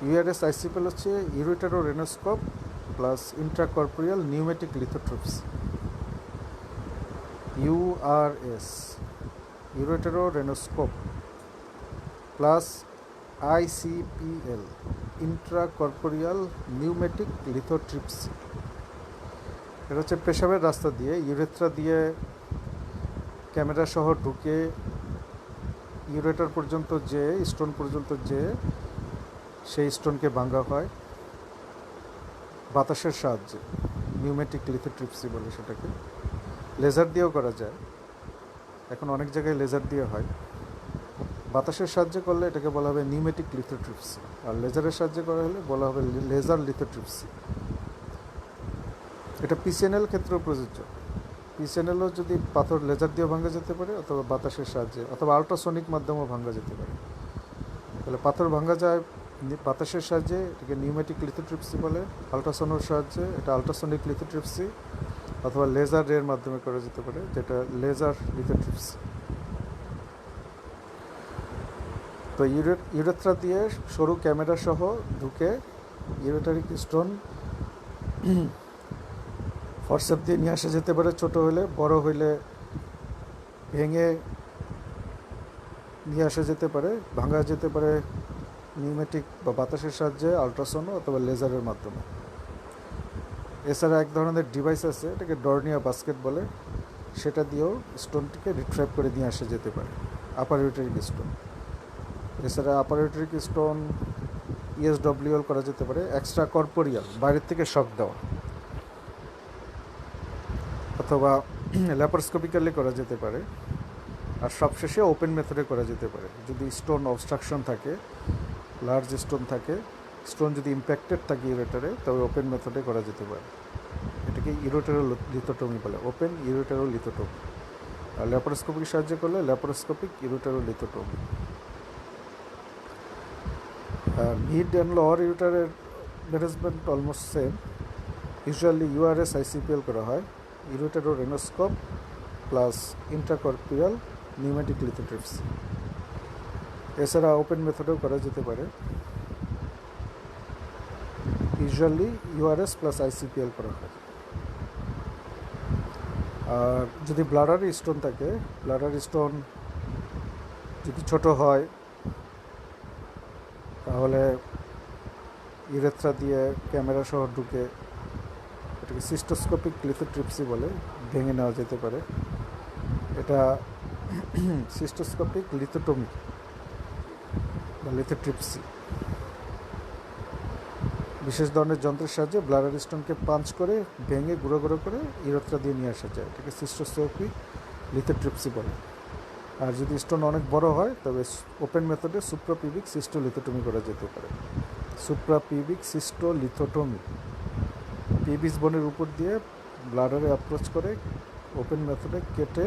ইউআরএস আইসিপিএল হচ্ছে ureterorenoscope plus intracorporeal pneumatic lithotripsy. URS, ureterorenoscope plus ICPL, intracorporeal pneumatic lithotripsy. এটা হচ্ছে পেশাবের রাস্তা দিয়ে ইউরেথ্রা দিয়ে ক্যামেরা সহ ঢুকে ইউরেটার পর্যন্ত যে স্টোন পর্যন্ত যে সেই স্টোনকে ভাঙা হয় বাতাসের সাহায্যে, নিউমেটিক লিথোট্রিপসি বলে সেটাকে। লেজার দিয়েও করা যায়, এখন অনেক জায়গায় লেজার দিয়ে হয়। বাতাসের সাহায্যে করলে এটাকে বলা হবে নিউমেটিক লিথোট্রিপসি, আর লেজারের সাহায্যে করা হলে বলা হবে লেজার লিথোট্রিপসি। এটা পিসিএনএল ক্ষেত্রেও প্রযোজ্য। পিসিএনএলও যদি পাথর লেজার দিয়েও ভাঙা যেতে পারে, অথবা বাতাসের সাহায্যে অথবা আল্ট্রাসনিক মাধ্যমেও ভাঙা যেতে পারে। তাহলে পাথর ভাঙা যায় বাতাসের সাহায্যে, এটাকে নিউমেটিক লিথোট্রিপসি বলে। আল্ট্রাসোনোর সাহায্যে এটা আল্ট্রাসনিক লিথোট্রিপসি, অথবা লেজার রের মাধ্যমে করা যেতে পারে, যেটা লেজার লিথোট্রিপসি। তো ইউরেথ্রা দিয়ে সরু ক্যামেরা সহ ঢুকে ইউরেটারিক স্টোন ফরসেপ দিয়ে নিয়ে আসা যেতে পারে, ছোট হলে। বড় হইলে ভেঙে নিয়ে আসা যেতে পারে, ভাঙা যেতে পারে নিউমেটিক বা বাতাসের সাহায্যে, আল্ট্রাসোনো অথবা লেজারের মাধ্যমে। এছাড়া এক ধরনের ডিভাইস আছে, এটাকে ডর্নিয়া বাস্কেট বলে, সেটা দিয়েও স্টোনটিকে রিট্রাইভ করে নিয়ে আসা যেতে পারে, আপার ইউরেটারিক স্টোন। এছাড়া আপার ইউরেটারিক স্টোন ইএসডব্লিউএল করা যেতে পারে, এক্সট্রা কর্পোরিয়াল, বাইরের থেকে শক দেওয়া, অথবা ল্যাপারোস্কোপিক্যালি করা যেতে পারে। আর সবশেষে ওপেন মেথডে করা যেতে পারে যদি স্টোন অবস্ট্রাকশন থাকে, লার্জ স্টোন থাকে, স্টোন যদি ইম্প্যাক্টেড থাকে ইউরেটারে, তবে ওপেন মেথডে করা যেতে পারে। এটাকে ইউরেটেরোলিথোটমি বলে, ওপেন ইউরেটেরোলিথোটমি। আর ল্যাপারোস্কোপিক সাহায্য করলে ল্যাপারোস্কোপিক ইউরেটেরোলিথোটমি। আর মিড অ্যান্ড লোয়ার ইউরেটারের management almost same. Usually URS ICPL করা হয়, ureterorenoscope plus intracorporeal pneumatic lithotripsy. এছাড়া ওপেন মেথডেও করা যেতে পারে, ইউজুয়ালি ইউআরএস প্লাস আইসিপিএল করা হয়। আর যদি ব্লাডার স্টোন থাকে, ব্লাডার স্টোন যদি ছোট হয় তাহলে ইউরেথ্রা দিয়ে ক্যামেরা সহ ঢুকে, এটাকে সিস্টোস্কোপিক লিথোট্রিপসি বলে, ভেঙে নেওয়া যেতে পারে। এটা সিস্টোস্কোপিক লিথোটমি বা লিথোট্রিপসি। বিশেষ ধরনের যন্ত্রের সাহায্যে ব্লাডার স্টোনকে পাঞ্চ করে ভেঙে গুঁড়ো গুঁড়ো করে ইউরেথ্রা দিয়ে নিয়ে আসা যায়, এটাকে সিস্টোস্কোপিক লিথোট্রিপসি বলে। আর যদি স্টোন অনেক বড় হয় তবে ওপেন মেথডে সুপ্রাপিউবিক সিস্টোলিথোটমি করা যেতে পারে। সুপ্রাপিউবিক সিস্টোলিথোটমি, পিবিস বোনের উপর দিয়ে ব্লাডারে অ্যাপ্রোচ করে ওপেন মেথডে কেটে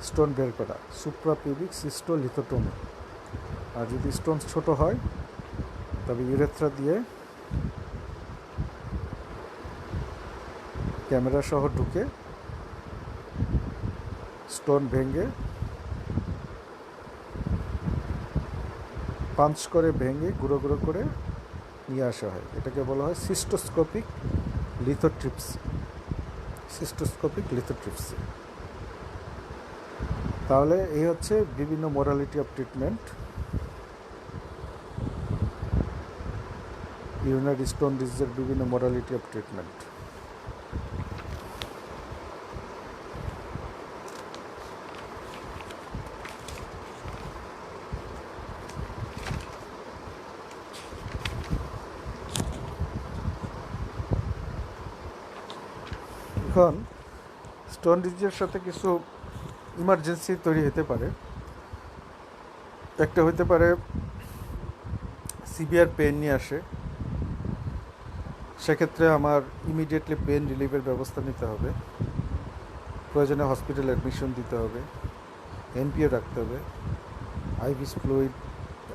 স্টোন বের করা, সুপ্রাপিউবিক সিস্টোলিথোটমি। আর যদি স্টোন ছোট হয় তবে ইউরেথ্রা দিয়ে ক্যামেরা সহ ঢুকে স্টোন ভেঙে পাঞ্চ করে ভেঙে গুঁড়ো গুঁড়ো করে নিয়ে আসা হয়, এটাকে বলা হয় সিস্টোস্কোপিক লিথোট্রিপসি। সিস্টোস্কোপিক লিথোট্রিপসি। তাহলে এই হচ্ছে বিভিন্ন modality of treatment urinary stone ডিজিজের, বিভিন্ন মোডালিটি অফ ট্রিটমেন্ট। এখন স্টোন ডিজিজের সাথে কিছু ইমার্জেন্সি তৈরি হতে পারে। একটা হতে পারে সিভিয়ার পেন নিয়ে আসে, সেক্ষেত্রে আমার ইমিডিয়েটলি পেন রিলিফের ব্যবস্থা নিতে হবে, প্রয়োজনে হসপিটাল অ্যাডমিশন দিতে হবে, এনপিও রাখতে হবে, IV fluid,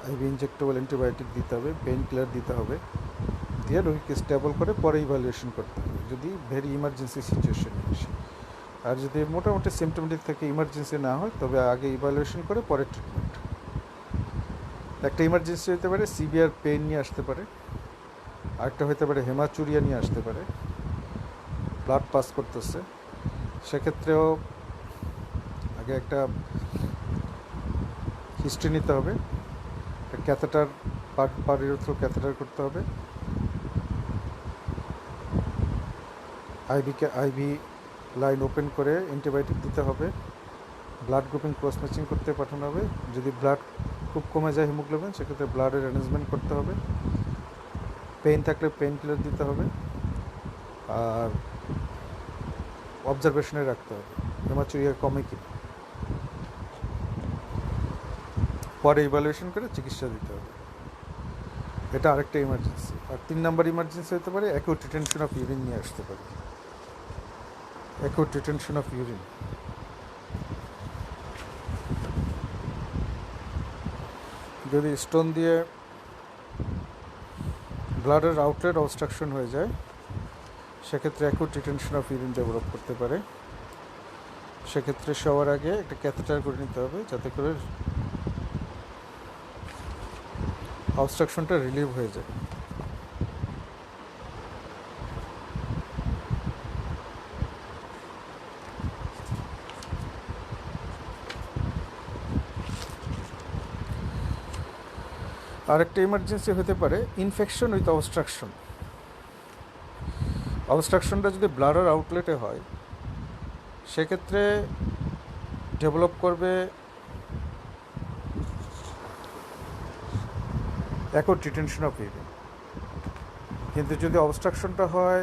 IV injectable antibiotic দিতে হবে, পেন কিলার দিতে হবে, দিয়ে রোগীকে স্টেবল করে পরে ইভ্যালুয়েশন করতে হবে যদি ভেরি ইমার্জেন্সি সিচুয়েশন আসে। আর যদি মোটামুটি সিমটমেটিক থেকে ইমার্জেন্সি না হয় তবে আগে ইভ্যালুয়েশন করে পরে ট্রিটমেন্ট। একটা ইমার্জেন্সি হতে পারে সিভিয়ার পেন নিয়ে আসতে পারে, আরেকটা হতে পারে হেমাচুরিয়া নিয়ে আসতে পারে, ব্লাড পাস করতেছে, সেক্ষেত্রেও আগে একটা হিস্ট্রি নিতে হবে, ক্যাথেটার পারির থ্রু ক্যাথেটার করতে হবে, আইভি লাইন ওপেন করে অ্যান্টিবায়োটিক দিতে হবে, ব্লাড গ্রুপিং ক্রস ম্যাচিং করতে পাঠানো হবে। যদি ব্লাড খুব কমে যায় হিমোগ্লোবিন, সেক্ষেত্রে ব্লাডের অ্যারেঞ্জমেন্ট করতে হবে, পেইন থাকলে পেইন কিলার দিতে হবে, আর অবজারভেশনে রাখতে হবে হেমাচুরিয়া কমে কি, পরে ইভ্যালুয়েশন করে চিকিৎসা দিতে হবে। এটা আরেকটা ইমার্জেন্সি। আর 3 নম্বর ইমার্জেন্সি হতে পারে অ্যাকিউট রিটেনশন অফ ইউরিন নিয়ে আসতে পারে, অ্যাকিউট রিটেনশন অফ ইউরিন। যদি স্টোন দিয়ে ব্লাডের আউটলেট অবস্ট্রাকশন হয়ে যায়, সেক্ষেত্রে acute retention of urine develop করতে পারে। সেক্ষেত্রে সবার আগে একটা ক্যাথেটার করে নিতে হবে যাতে করে অবস্ট্রাকশনটা রিলিভ হয়ে যায়। আরেকটা ইমার্জেন্সি হতে পারে ইনফেকশন উইথ অবস্ট্রাকশন। অবস্ট্রাকশনটা যদি ব্লাডার আউটলেটে হয়, সেক্ষেত্রে ডেভেলপ করবে অ্যাকিউট রিটেনশন অফ ইউরিন। কিন্তু যদি অবস্ট্রাকশনটা হয়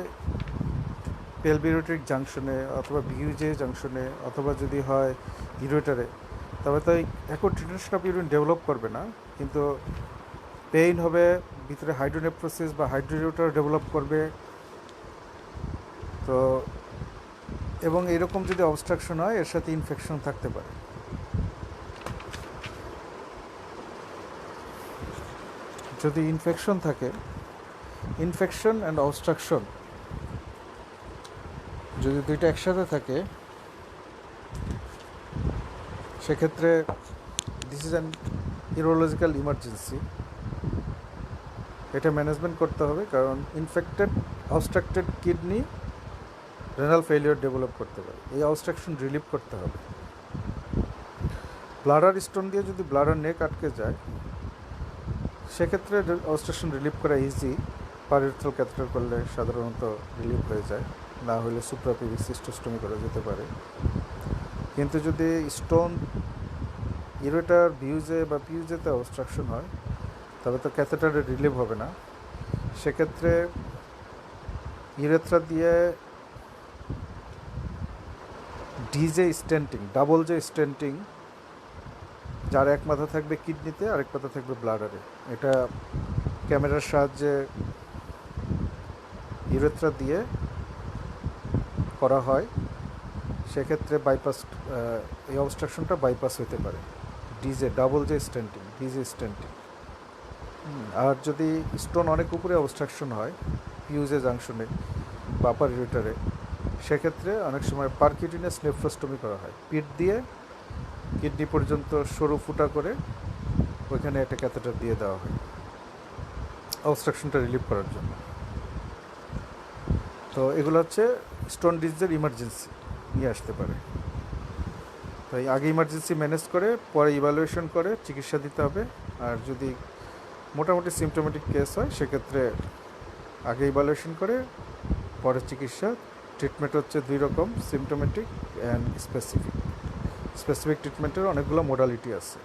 পেলভিউরেট্রিক জাংশনে অথবা ভিউজে জাংশনে, অথবা যদি হয় ইউরেটারে, তবে তো acute retention of urine develop করবে না, কিন্তু পেইন হবে, ভিতরে হাইড্রোনেফ্রোসিস বা হাইড্রোরিউটার ডেভেলপ করবে। তো এবং এরকম যদি অবস্ট্রাকশন হয় এর সাথে ইনফেকশন থাকতে পারে। যদি ইনফেকশন থাকে, ইনফেকশন অ্যান্ড অবস্ট্রাকশন যদি দুইটা একসাথে থাকে, সেক্ষেত্রে this is an urological emergency. এটা ম্যানেজমেন্ট করতে হবে, কারণ infected obstructed kidney renal failure develop করতে পারে। এই অবস্ট্রাকশন রিলিভ করতে হবে। ব্লাডার স্টোন দিয়ে যদি ব্লাডার নেক আটকে যায়, সেক্ষেত্রে অবস্ট্রাকশন রিলিভ করা ইজি। পারইউরেথ্রাল ক্যাথেটার করলে সাধারণত রিলিভ হয়ে যায়, না হলে সুপ্রাপিউবিক সিস্টোস্টমি করা যেতে পারে। কিন্তু যদি স্টোন ইউরেটার ভিউজে বা পিউজেতে অবস্ট্রাকশন হয়, তবে তো ক্যাথেটারে রিলিভ হবে না। সেক্ষেত্রে ইউরেথ্রা দিয়ে ডিজে স্টেন্টিং, ডাবল যে স্টেন্টিং, যার এক মাথা থাকবে কিডনিতে, আরেক মাথা থাকবে ব্লাডারে, এটা ক্যামেরার সাহায্যে ইউরেথ্রা দিয়ে করা হয়। সেক্ষেত্রে বাইপাস, এই অবস্ট্রাকশনটা বাইপাস হতে পারে। ডিজে ডাবল যে স্টেন্টিং, ডিজে স্টেন্টিং। আর যদি স্টোন অনেক উপরে অবস্ট্রাকশন হয় পিউজে জাংশনে বা আপার ইউরেটারে, সেক্ষেত্রে অনেক সময় পারকিউটিনাস নেফ্রোস্টমি করা হয়। পিঠ দিয়ে কিডনি পর্যন্ত সরু ফুটা করে ওইখানে একটা ক্যাথেটার দিয়ে দেওয়া হয় অবস্ট্রাকশনটা রিলিভ করার জন্য। তো এগুলো হচ্ছে স্টোন ডিজিজের ইমার্জেন্সি নিয়ে আসতে পারে। তাই আগে ইমার্জেন্সি ম্যানেজ করে পরে ইভ্যালুয়েশন করে চিকিৎসা দিতে হবে। আর যদি মোটামুটি সিমটোমেটিক কেস হয়, সেক্ষেত্রে আগে ইভ্যালুয়েশন করে পরে চিকিৎসা। ট্রিটমেন্ট হচ্ছে দুই রকম, সিমটোমেটিক অ্যান্ড স্পেসিফিক। স্পেসিফিক ট্রিটমেন্টের অনেকগুলো মোডালিটি আছে।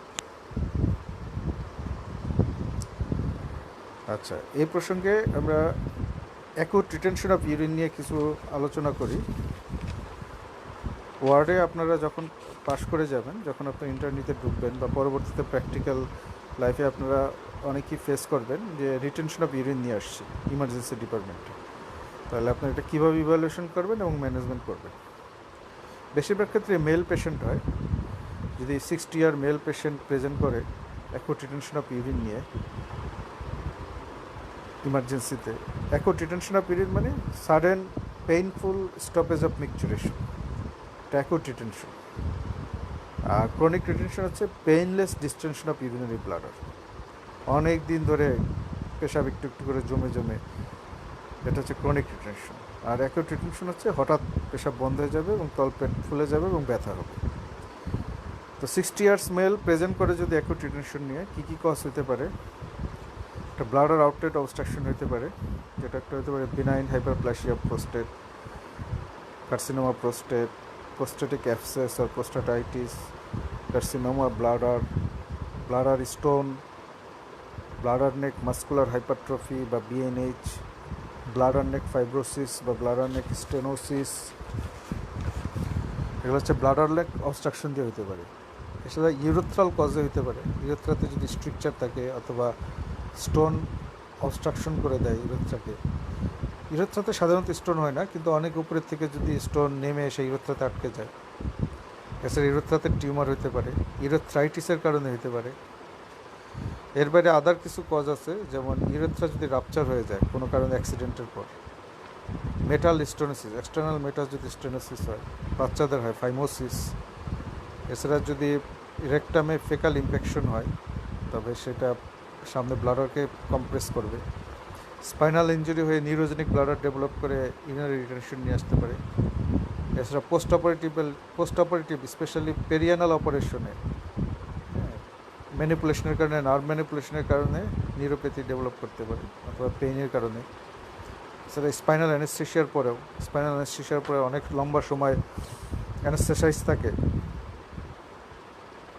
আচ্ছা, এই প্রসঙ্গে আমরা অ্যাকুট রিটেনশন অফ ইউরিন নিয়ে কিছু আলোচনা করি। ওয়ার্ডে আপনারা যখন পাস করে যাবেন, যখন আপনার ইন্টারনিতে ঢুকবেন বা পরবর্তীতে প্র্যাকটিক্যাল লাইফে আপনারা অনেকেই ফেস করবেন যে রিটেনশন অফ ইউরিন নিয়ে আসছে ইমার্জেন্সি ডিপার্টমেন্টে। তাহলে আপনারা এটা কীভাবে ইভ্যালুয়েশন করবেন এবং ম্যানেজমেন্ট করবেন। বেশিরভাগ ক্ষেত্রে মেল পেশেন্ট হয়। যদি 60 ইয়ার মেল পেশেন্ট প্রেজেন্ট করে অ্যাকুট রিটেনশন অফ ইউরিন নিয়ে ইমার্জেন্সিতে, অ্যাকুট রিটেনশন অফ ইউরিন মানে সাডেন পেইনফুল স্টপেজ অফ মিকচুরেশন, এটা অ্যাকুট রিটেনশন। আর ক্রনিক রিটেনশন হচ্ছে painless distension of urinary bladder, অনেক দিন ধরে পেশাব একটু একটু করে জমে জমে, এটা হচ্ছে ক্রনিক রিটেনশন। আর অ্যাকুট রিটেনশন হচ্ছে হঠাৎ পেশাব বন্ধ হয়ে যাবে এবং তলপেট ফুলে যাবে এবং ব্যথা হবে। তো 60 ইয়ার্স মেল প্রেজেন্ট করে যদি অ্যাকুট রিটেনশন নিয়ে কী কী কজ হতে পারে, একটা ব্লাডার আউটলেট অবস্ট্রাকশন হতে পারে, যেটা একটা হতে পারে benign hyperplasia prostate, carcinoma prostate, prostatic abscess আর prostatitis, carcinoma bladder, bladder stone, bladder neck muscular hypertrophy বা বিএনএইচ, ব্লাডার নেক ফাইব্রোসিস বা ব্লাডার নেক স্টেনোসিস। এগুলো হচ্ছে ব্লাডার নেক অবস্ট্রাকশন দিয়ে হতে পারে। এছাড়া ইউরেথ্রাল কজে হতে পারে, ইউরেথ্রাতে যদি স্ট্রিকচার থাকে অথবা স্টোন অবস্ট্রাকশন করে দেয় ইউরেথ্রাকে। ইউরেথ্রাতে সাধারণত স্টোন হয় না, কিন্তু অনেক উপরের থেকে যদি স্টোন নেমে এসে ইউরেথ্রাতে আটকে যায়। এছাড়া ইউরেথ্রাতে টিউমার হতে পারে, ইউরেথ্রাইটিসের কারণে হতে পারে। এর বাইরে আদার কিছু কজ আছে, যেমন ইউরেথ্রা যদি রাপচার হয়ে যায় কোনো কারণে অ্যাক্সিডেন্টের পর, মেটাল স্টেনোসিস, এক্সটার্নাল মেটাল যদি স্টেনোসিস হয়, বাচ্চাদের হয় ফাইমোসিস। এছাড়া যদি রেকটামে ফেকাল ইনফেকশন হয়, তবে সেটা সামনে ব্লাডারকে কম্প্রেস করবে। স্পাইনাল ইঞ্জুরি হয়ে নিউরোজেনিক ব্লাডার ডেভেলপ করে ইউরিনারি রিটেনশন নিয়ে আসতে পারে। এছাড়া পোস্ট অপারেটিভ স্পেশালি পেরিয়ানাল অপারেশনে ম্যানিপুলেশনের কারণে, নার্ভ ম্যানিপুলেশনের কারণে নিউরোপ্যাথি ডেভেলপ করতে পারে অথবা পেইনের কারণে। এছাড়া স্পাইনাল অ্যানেস্থেশিয়ার পরে অনেক লম্বা সময় অ্যানেস্থেসাইজ থাকে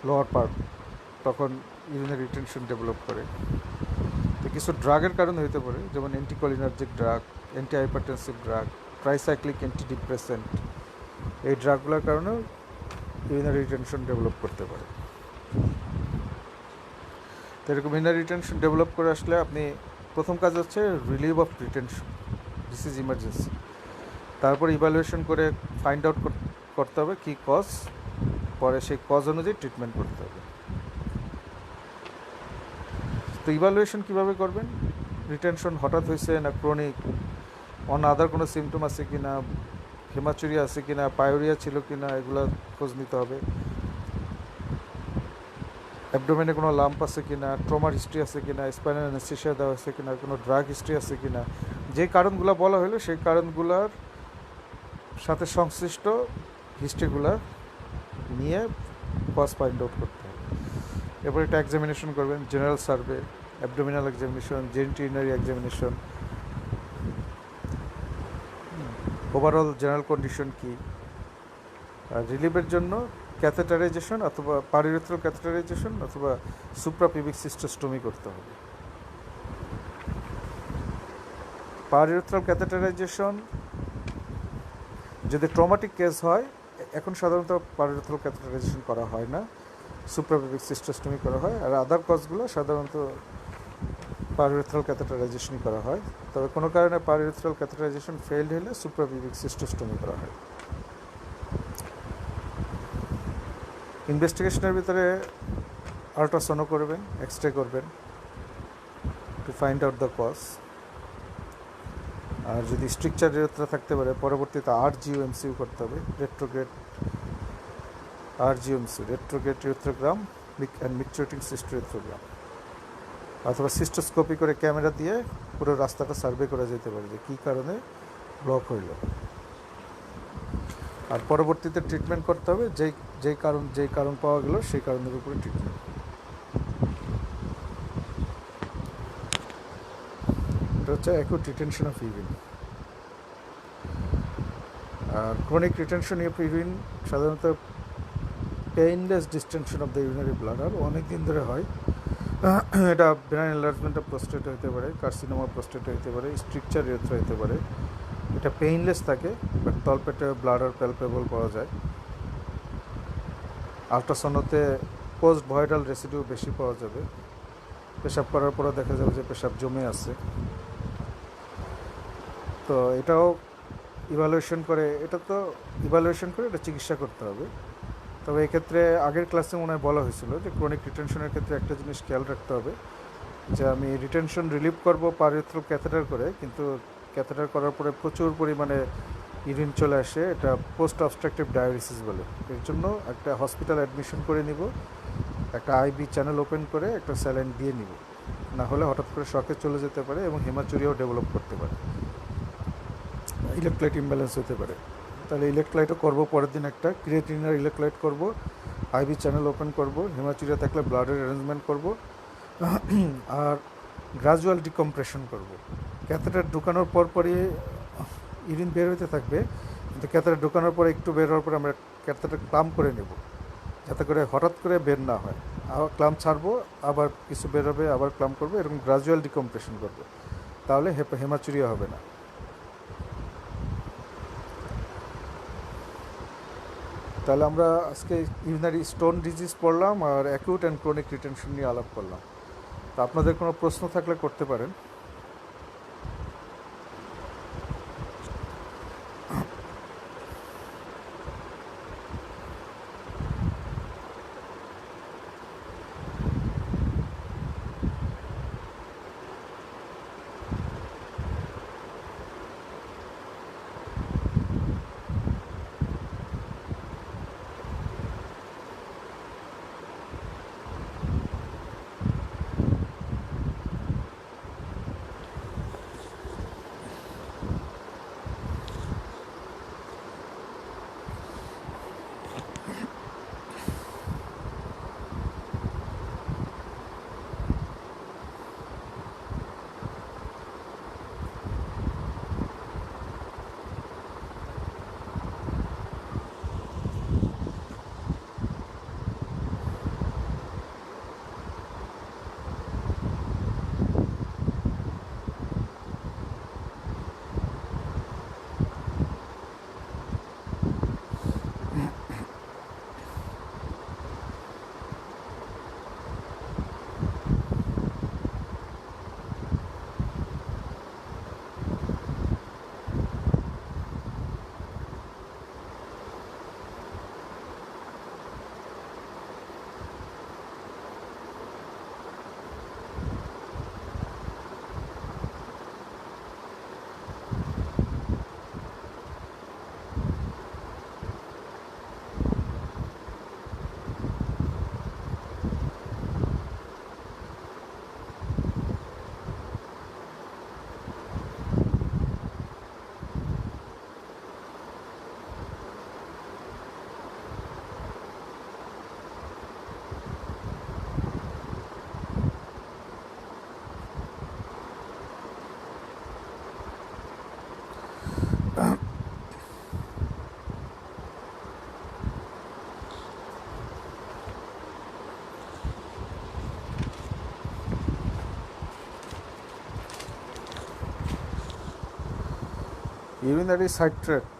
লোয়ার পার্ট, তখন ইউরিনারি রিটেনশন ডেভেলপ করে। তো কিছু ড্রাগের কারণে হতে পারে, যেমন anticholinergic drug, anti hypertensive drug, tricyclic antidepressant. এই ড্রাগগুলোর কারণেও ইউরিনারি রিটেনশন ডেভেলপ করতে পারে। তো এরকম ইনার রিটেনশন ডেভেলপ করে আসলে আপনি প্রথম কাজ হচ্ছে relief of retention, this is emergency. তারপর ইভ্যালুয়েশন করে ফাইন্ড আউট করতে হবে কী কজ, পরে সেই কজ অনুযায়ী ট্রিটমেন্ট করতে হবে। তো ইভ্যালুয়েশন কীভাবে করবেন? রিটেনশন হঠাৎ হয়েছে না ক্রনিক, অন্য আদার কোনো সিমটম আছে কি না, হেমাচুরিয়া আছে কি না, পায়োরিয়া ছিল কি না, এগুলো খোঁজ নিতে হবে। অ্যাবডোমেনে কোনো লাম্প আছে কি না, ট্রমার হিস্ট্রি আছে কি না, স্পাইনাল অ্যানেস্থেসিয়া দেওয়া আছে কি না, কোনো ড্রাগ হিস্ট্রি আছে কি না, যে কারণগুলো বলা হলো সেই কারণগুলোর সাথে সংশ্লিষ্ট হিস্ট্রিগুলো নিয়ে কজ ফাইন্ড আউট করতে হবে। এরপর একটা এক্সামিনেশন করবেন, general survey, abdominal examination, genitourinary examination, overall general condition কী। আর রিলিফের জন্য ক্যাথেটারাইজেশন অথবা পারিউরেথ্রাল ক্যাথেটারাইজেশন অথবা সুপ্রাপিবিক সিস্টোস্টমি করতে হবে। পারিউরেথ্রাল ক্যাথেটারাইজেশন যদি ট্রমাটিক কেস হয়, এখন সাধারণত পারিউরেথ্রাল ক্যাথেটারাইজেশন করা হয় না, সুপ্রাপিবিক সিস্টোস্টমি করা হয়। আর আদার কজগুলো সাধারণত পারিউরেথ্রাল ক্যাথেটারাইজেশনই করা হয়। তবে কোনো কারণে পারিউরেথ্রাল ক্যাথেটারাইজেশন ফেইল্ড হলে সুপ্রাপিবিক সিস্টোস্টমি করা হয়। ইনভেস্টিগেশনের ভিতরে আল্ট্রাসাউন্ড করবেন, এক্সরে করবেন to find out the cause. আর যদি স্ট্রিকচার ইউরেথ্রা থাকতে পারে, পরবর্তীতে RGUMCU করতে হবে, retrograde RGUMCU, retrograde urethrogram and micturating cystourethrogram, অথবা সিস্টোস্কোপি করে ক্যামেরা দিয়ে পুরো রাস্তাটা সার্ভে করা যেতে পারে যে কী কারণে ব্লক হইল। আর পরবর্তীতে ট্রিটমেন্ট করতে হবে, যেই কারণ পাওয়া গেল সেই কারণের উপরে ট্রিটমেন্ট। এটা হচ্ছে অ্যাকিউট রিটেনশন অফ ইউরিন। আর ক্রনিক রিটেনশন অফ ইউরিন সাধারণত painless distension of the urinary bladder অনেক দিন ধরে হয়। এটা বেনাইন এনলার্জমেন্ট অফ প্রস্টেট হতে পারে, কার্সিনোমা প্রস্টেট হতে পারে, স্ট্রিকচার ইউরেথ্রা হতে পারে। এটা পেইনলেস থাকে, বাট তলপেটে ব্লাডার প্যালপেবল পাওয়া যায়। আল্ট্রাসাউন্ডতে পোস্ট ভয়েডাল রেসিডিউ বেশি পাওয়া যাবে। পেশাব করার পরও দেখা যাবে যে পেশাব জমে আছে। তো এটাও ইভ্যালুয়েশন করে এটা চিকিৎসা করতে হবে। তবে এক্ষেত্রে আগের ক্লাসে মনে হয় বলা হয়েছিল যে ক্রনিক রিটেনশনের ক্ষেত্রে একটা জিনিস খেয়াল রাখতে হবে, যে আমি রিটেনশন রিলিভ করবো পারিউরেথ্রাল ক্যাথেটার করে, কিন্তু ক্যাথেটার করার পরে প্রচুর পরিমাণে ইউরিন চলে আসে, এটা পোস্ট অবস্ট্রাকটিভ ডায়ালিসিস বলে। এর জন্য একটা হসপিটাল অ্যাডমিশন করে নিব, একটা IV চ্যানেল ওপেন করে একটা স্যালাইন দিয়ে নিব, না হলে হঠাৎ করে শকে চলে যেতে পারে এবং হেমাচুরিয়াও ডেভেলপ করতে পারে, ইলেকট্রোলাইট ইমব্যালেন্স হতে পারে। তাহলে ইলেকট্রোলাইটও করবো, পরের দিন একটা ক্রিয়েটিনিন আর ইলেকট্রোলাইট করবো, IV চ্যানেল ওপেন করব, হেমাচুরিয়া থাকলে ব্লাডের অ্যারেঞ্জমেন্ট করব, আর গ্রাজুয়াল ডিকম্প্রেশন করব। ক্যাথেটার ঢুকানোর পরই ইউরিন বের হতে থাকবে, কিন্তু ক্যাথেটার ঢুকানোর পরে একটু বের হওয়ার পরে আমরা ক্যাথেটার ক্লাম্প করে নেব, যাতে করে হঠাৎ করে বের না হয়। আবার ক্লাম্প ছাড়বো, আবার কিছু বের হবে, আবার ক্লাম্প করবো, এরকম গ্রাজুয়াল ডিকম্প্রেশন করবো, তাহলে হেমাচুরিয়া হবে না। তাহলে আমরা আজকে ইউরিনারি স্টোন ডিজিজ পড়লাম আর অ্যাকিউট অ্যান্ড ক্রনিক রিটেনশন নিয়ে আলাপ করলাম। তো আপনাদের কোনো প্রশ্ন থাকলে করতে পারেন। ইউরিনারি সাইট্রেট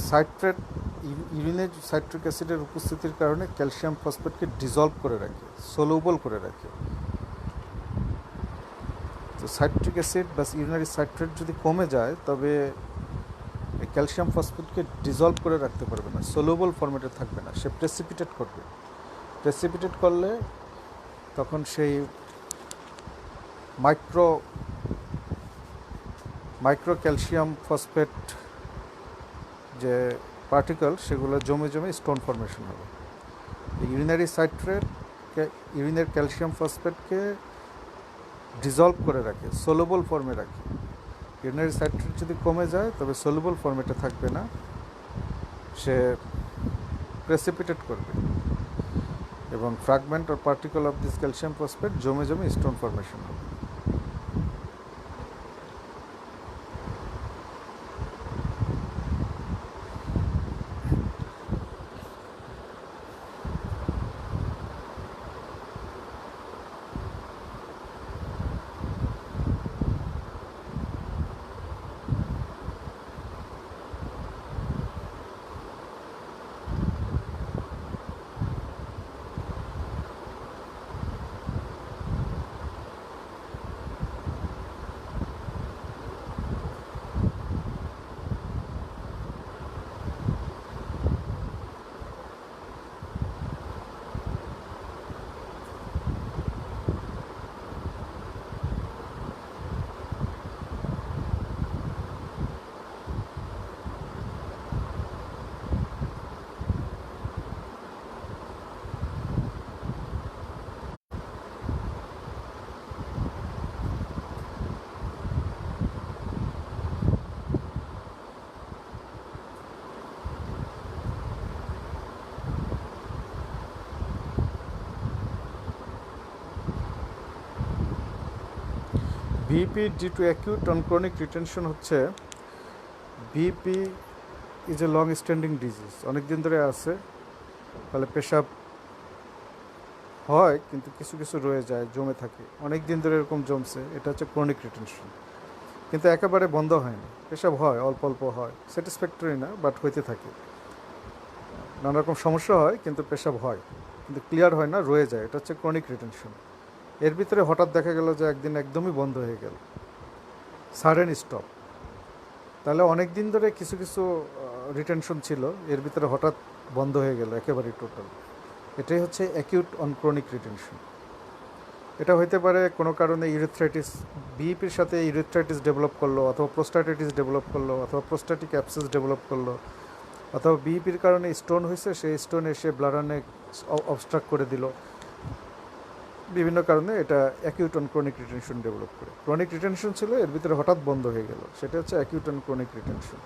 সাইট্রেট ইউরিনে সাইট্রিক অ্যাসিডের উপস্থিতির কারণে ক্যালসিয়াম ফসফেটকে ডিজলভ করে রাখে, সলিউবল করে রাখে। তো সাইট্রিক অ্যাসিড বা ইউরিনারি সাইট্রেট যদি কমে যায় তবে ক্যালসিয়াম ফসফেটকে ডিজলভ করে রাখতে পারবে না, সলিউবল ফরম্যাটে থাকবে না, সে প্রেসিপিটেট করবে। প্রেসিপিটেট করলে তখন সেই মাইক্রো ক্যালসিয়াম ফসফেট যে পার্টিকেল সেগুলো জমে জমে স্টোন ফর্মেশন হবে। ইউরিনারি সাইট্রেট ইউরিনের ক্যালসিয়াম ফসফেটকে ডিজলভ করে রাখে, সলিউবল ফর্মে রাখে। ইউরিনারি সাইট্রেট যদি কমে যায় তবে সলিউবল ফর্মেটে থাকবে না, সে প্রেসিপিটেট করবে এবং fragment or particle of this calcium phosphate জমে জমে স্টোন ফর্মেশন হবে। BP due to acute on chronic retention হচ্ছে, BP is a long standing disease, অনেক দিন ধরে আছে, ফলে পেশাব হয় কিন্তু কিছু কিছু রয়ে যায়, জমে থাকে, অনেক দিন ধরে এরকম জমছে, এটা হচ্ছে ক্রনিক রিটেনশন। কিন্তু একেবারে বন্ধ হয়নি, পেশাব হয়, অল্প অল্প হয়, স্যাটিসফ্যাক্টরি না, বাট হইতে থাকে। নানা রকম সমস্যা হয় কিন্তু পেশাব হয়, কিন্তু ক্লিয়ার হয় না, রয়ে যায়, এটা হচ্ছে ক্রনিক রিটেনশন। এর ভিতরে হঠাৎ দেখা গেল যে একদিন একদমই বন্ধ হয়ে গেল, সাডেন স্টপ। তাহলে অনেক দিন ধরে কিছু কিছু রিটেনশন ছিল, এর ভিতরে হঠাৎ বন্ধ হয়ে গেল একেবারেই টোটাল, এটাই হচ্ছে অ্যাকিউট অন ক্রনিক রিটেনশন। এটা হইতে পারে কোনো কারণে ইউরেথ্রাইটিস, বিইপির সাথে ইউরেথ্রাইটিস ডেভেলপ করলো, অথবা প্রোস্টাটাইটিস ডেভেলপ করলো, অথবা প্রোস্টাটিক অ্যাবসেস ডেভেলপ করলো, অথবা বিইপির কারণে স্টোন হয়েছে, সেই স্টোন এসে ব্লাডারনে অবস্ট্রাক্ট করে দিল। বিভিন্ন কারণে এটা acute on chronic retention develop করে। ক্রনিক রিটেনশন ছিল, এর ভিতরে হঠাৎ বন্ধ হয়ে গেল, সেটা হচ্ছে অ্যাকিউট অন ক্রনিক রিটেনশন।